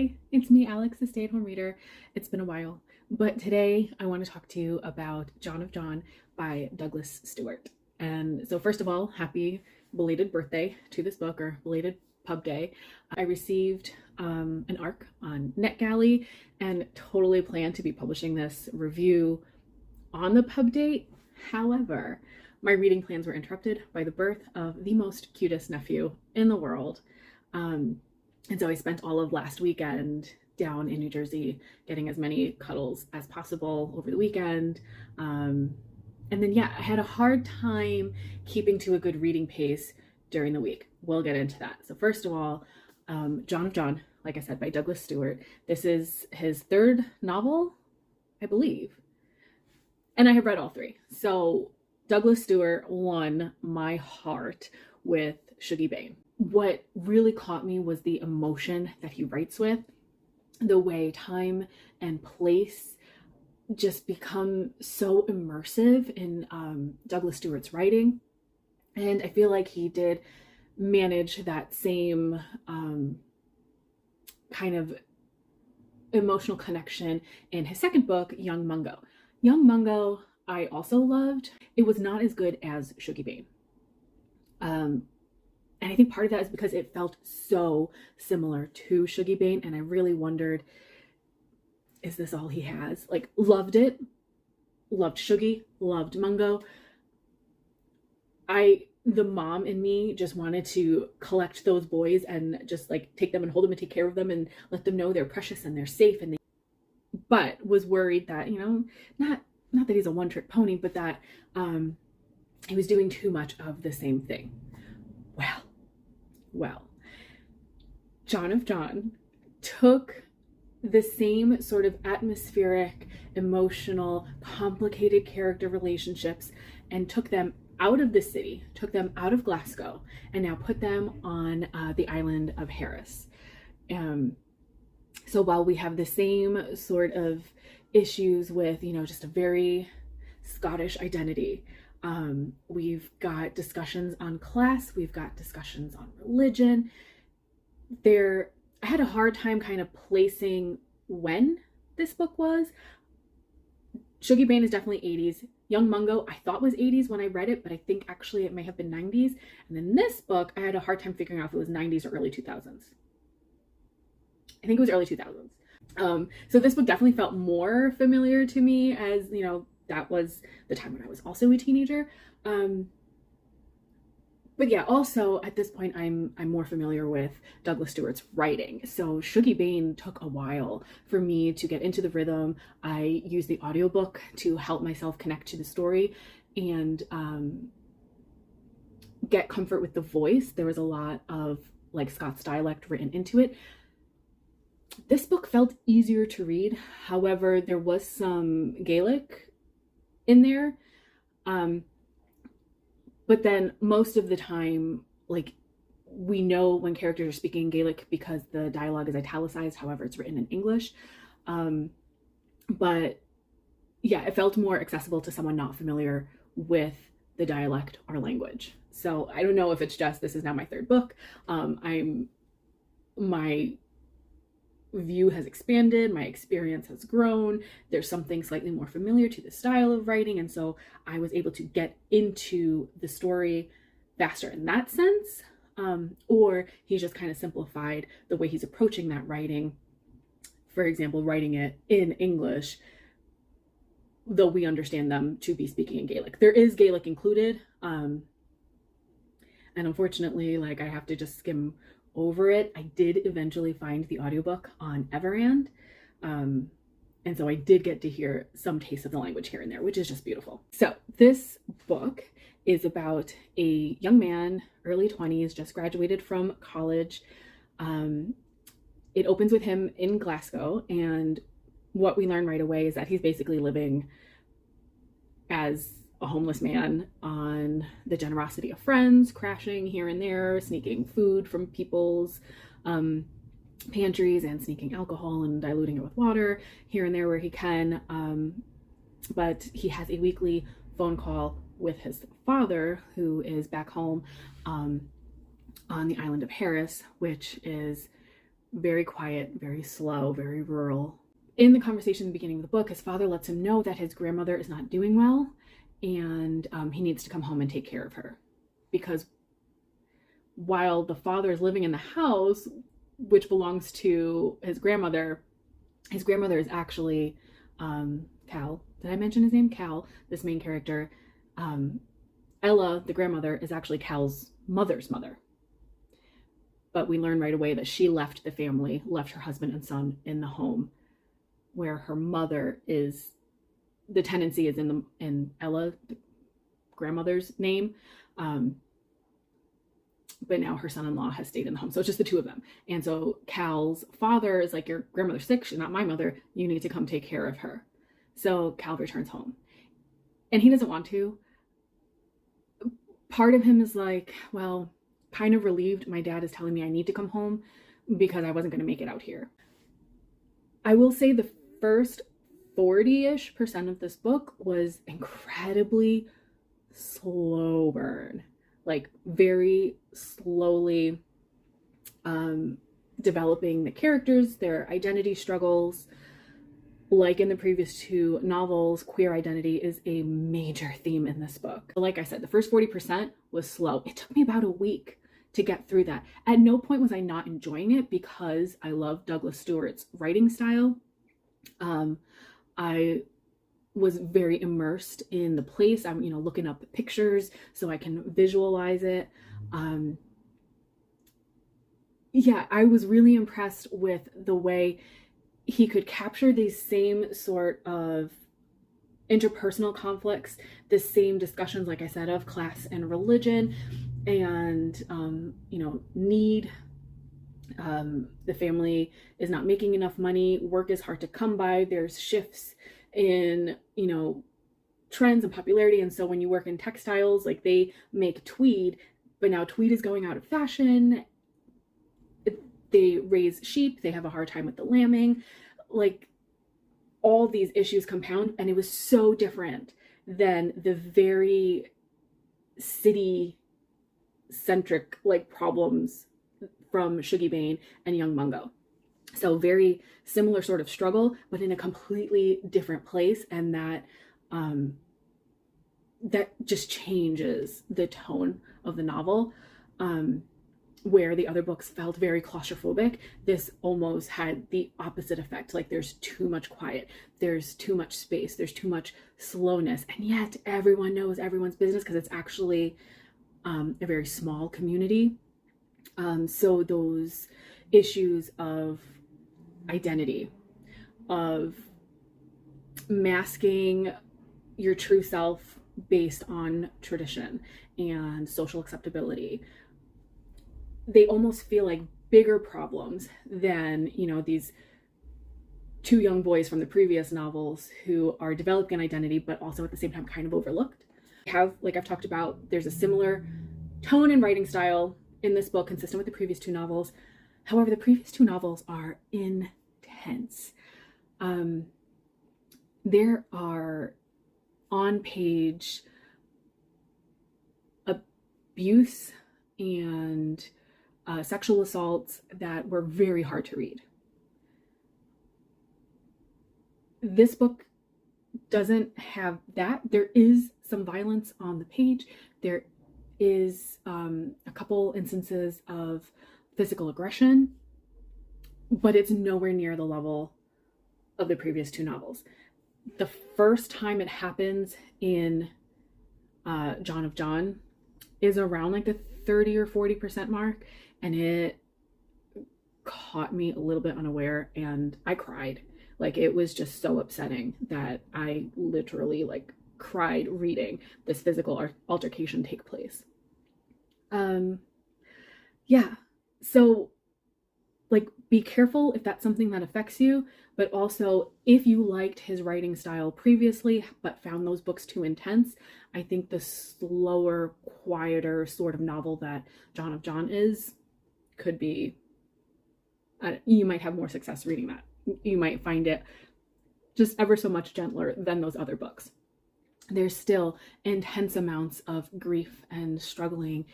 Hi, it's me, Alex, the stay-at-home reader. It's been a while, but today I want to talk to you about John of John by Douglas Stuart. And so first of all, happy belated birthday to this book, or belated pub day. I received an ARC on NetGalley and totally plan to be publishing this review on the pub date. However, my reading plans were interrupted by the birth of the most cutest nephew in the world. And so I spent all of last weekend down in New Jersey getting as many cuddles as possible over the weekend. And then, yeah, I had a hard time keeping to a good reading pace during the week. We'll get into that. So first of all, John of John, like I said, by Douglas Stuart. This is his third novel, I believe. And I have read all three. So Douglas Stuart won my heart with Shuggie Bain. What really caught me was the emotion that he writes with, the way time and place just become so immersive in Douglas Stuart's writing. And I feel like he did manage that same kind of emotional connection in his second book, Young Mungo. Young Mungo, I also loved. It was not as good as Shuggie Bain. And I think part of that is because it felt so similar to Shuggie Bain, and I really wondered, is this all he has? Like, loved it, loved Shuggie, loved Mungo. The mom in me just wanted to collect those boys and just like take them and hold them and take care of them and let them know they're precious and they're safe, but was worried that, not that he's a one-trick pony, but that he was doing too much of the same thing. Well, John of John took the same sort of atmospheric, emotional, complicated character relationships and took them out of the city, took them out of Glasgow, and now put them on the island of Harris. So while we have the same sort of issues with, just a very Scottish identity, we've got discussions on class, we've got discussions on religion. I had a hard time kind of placing when this book was. Shuggie Bain is definitely 80s. Young Mungo, I thought was 80s when I read it, but I think actually it may have been 90s. And then this book, I had a hard time figuring out if it was 90s or early 2000s. I think it was early 2000s. So this book definitely felt more familiar to me, as, that was the time when I was also a teenager. But yeah, also at this point, I'm more familiar with Douglas Stuart's writing. So Shuggie Bain took a while for me to get into the rhythm. I used the audiobook to help myself connect to the story and get comfort with the voice. There was a lot of like Scots dialect written into it. This book felt easier to read. However, there was some Gaelic in there. But then most of the time, like, we know when characters are speaking Gaelic because the dialogue is italicized. However, it's written in English. But yeah, it felt more accessible to someone not familiar with the dialect or language. So I don't know if it's just, this is now my third book. My view has expanded, my experience has grown, there's something slightly more familiar to the style of writing, and so I was able to get into the story faster in that sense. Or he's just kind of simplified the way he's approaching that writing. For example, writing it in English, though we understand them to be speaking in Gaelic. There is Gaelic included, and unfortunately, like, I have to just skim over it. I did eventually find the audiobook on Everand, and so I did get to hear some taste of the language here and there, which is just beautiful. So this book is about a young man, early 20s, just graduated from college. It opens with him in Glasgow, and what we learn right away is that he's basically living as a homeless man on the generosity of friends, crashing here and there, sneaking food from people's pantries and sneaking alcohol and diluting it with water here and there where he can. But he has a weekly phone call with his father, who is back home on the island of Harris, which is very quiet, very slow, very rural. In the conversation in the beginning of the book, his father lets him know that his grandmother is not doing well, and he needs to come home and take care of her, because while the father is living in the house, which belongs to his grandmother is actually Cal. Did I mention his name? Cal, this main character. Ella, the grandmother, is actually Cal's mother's mother. But we learn right away that she left the family, left her husband and son in the home where her mother is. The tenancy is in Ella, the grandmother's name. But now her son-in-law has stayed in the home. So it's just the two of them. And so Cal's father is like, your grandmother's sick. She's not my mother. You need to come take care of her. So Cal returns home. And he doesn't want to. Part of him is like, well, kind of relieved my dad is telling me I need to come home because I wasn't going to make it out here. I will say the first 40-ish% of this book was incredibly slow burn. Like very slowly developing the characters, their identity struggles. Like in the previous two novels, queer identity is a major theme in this book. Like I said, the first 40% was slow. It took me about a week to get through that. At no point was I not enjoying it because I love Douglas Stewart's writing style. I was very immersed in the place. I'm, looking up the pictures so I can visualize it. Yeah, I was really impressed with the way he could capture these same sort of interpersonal conflicts, the same discussions, like I said, of class and religion, and need. The family is not making enough money. Work is hard to come by. There's shifts in, trends and popularity. And so when you work in textiles, like they make tweed, but now tweed is going out of fashion. They raise sheep. They have a hard time with the lambing. Like all these issues compound. And it was so different than the very city centric problems from Shuggie Bain and Young Mungo. So very similar sort of struggle, but in a completely different place. And that just changes the tone of the novel. Where the other books felt very claustrophobic, this almost had the opposite effect. Like there's too much quiet, there's too much space, there's too much slowness, and yet everyone knows everyone's business because it's actually a very small community. So those issues of identity, of masking your true self based on tradition and social acceptability, they almost feel like bigger problems than, these two young boys from the previous novels who are developing an identity, but also at the same time kind of overlooked. Like I've talked about, there's a similar tone and writing style in this book, consistent with the previous two novels. However, the previous two novels are intense. There are on-page abuse and sexual assaults that were very hard to read. This book doesn't have that. There is some violence on the page. There is a couple instances of physical aggression, but it's nowhere near the level of the previous two novels. The first time it happens in John of John is around the 30 or 40% mark, and it caught me a little bit unaware, and I cried. It was just so upsetting that I literally cried reading this physical altercation take place. Yeah, so be careful if that's something that affects you, but also if you liked his writing style previously but found those books too intense, I think the slower, quieter sort of novel that John of John is could be, you might have more success reading that. You might find it just ever so much gentler than those other books. There's still intense amounts of grief and struggling.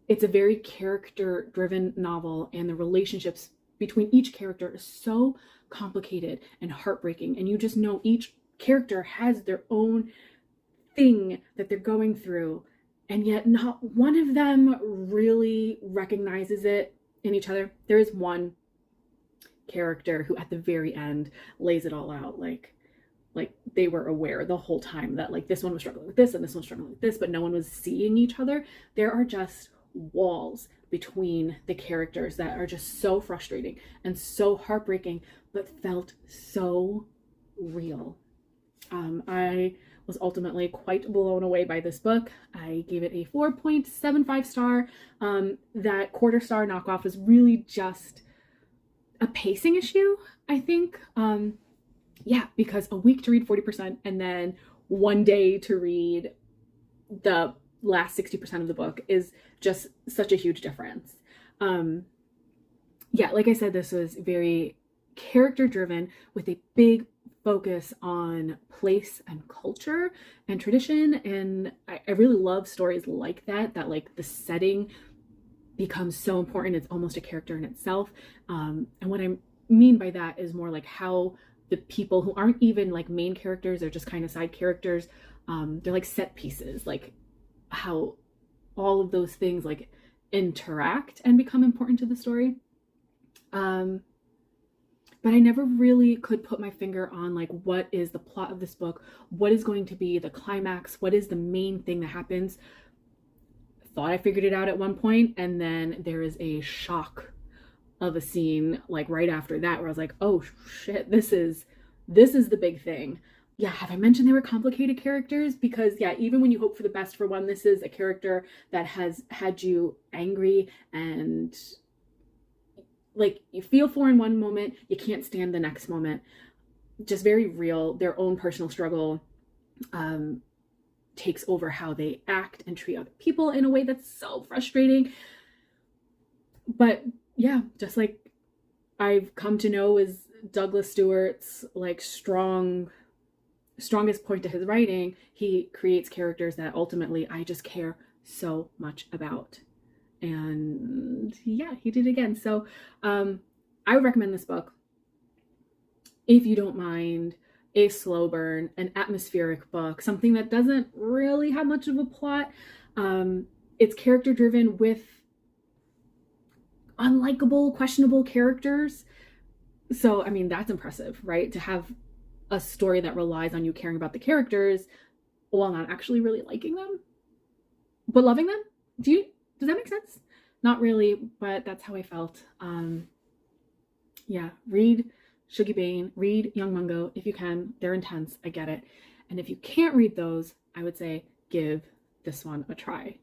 it's a very character driven novel, and the relationships between each character is so complicated and heartbreaking, and you just know each character has their own thing that they're going through, and yet not one of them really recognizes it in each other. There is one character who at the very end lays it all out, like they were aware the whole time that like this one was struggling with this and this one's struggling with this, but no one was seeing each other. There are just walls between the characters that are just so frustrating and so heartbreaking, but felt so real. I was ultimately quite blown away by this book. I gave it a 4.75 star. That quarter star knockoff was really just a pacing issue, I think. Yeah, because a week to read 40% and then one day to read the last 60% of the book is just such a huge difference. Yeah, like I said, this was very character driven with a big focus on place and culture and tradition. And I really love stories like that like the setting becomes so important. It's almost a character in itself. And what I mean by that is more like how the people who aren't even like main characters, they're just kind of side characters. They're like set pieces, like how all of those things like interact and become important to the story. But I never really could put my finger on like what is the plot of this book, what is going to be the climax, what is the main thing that happens. Thought I figured it out at one point, and then there is a shock of a scene like right after that where I was like, oh shit, this is the big thing. Yeah, have I mentioned they were complicated characters? Because yeah, even when you hope for the best for one, this is a character that has had you angry and like you feel for in one moment, you can't stand the next moment. Just very real. Their own personal struggle takes over how they act and treat other people in a way that's so frustrating. But yeah, just like I've come to know is Douglas Stewart's like strongest point to his writing, he creates characters that ultimately I just care so much about. And yeah, he did it again. So I would recommend this book if you don't mind a slow burn, an atmospheric book, something that doesn't really have much of a plot. It's character driven with unlikable, questionable characters. So, I mean, that's impressive, right? To have a story that relies on you caring about the characters while not actually really liking them, but loving them. Does that make sense? Not really, but that's how I felt. Yeah, read Shuggie Bain, read Young Mungo if you can. They're intense, I get it. And if you can't read those, I would say give this one a try.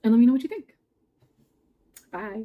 And let me know what you think. Bye.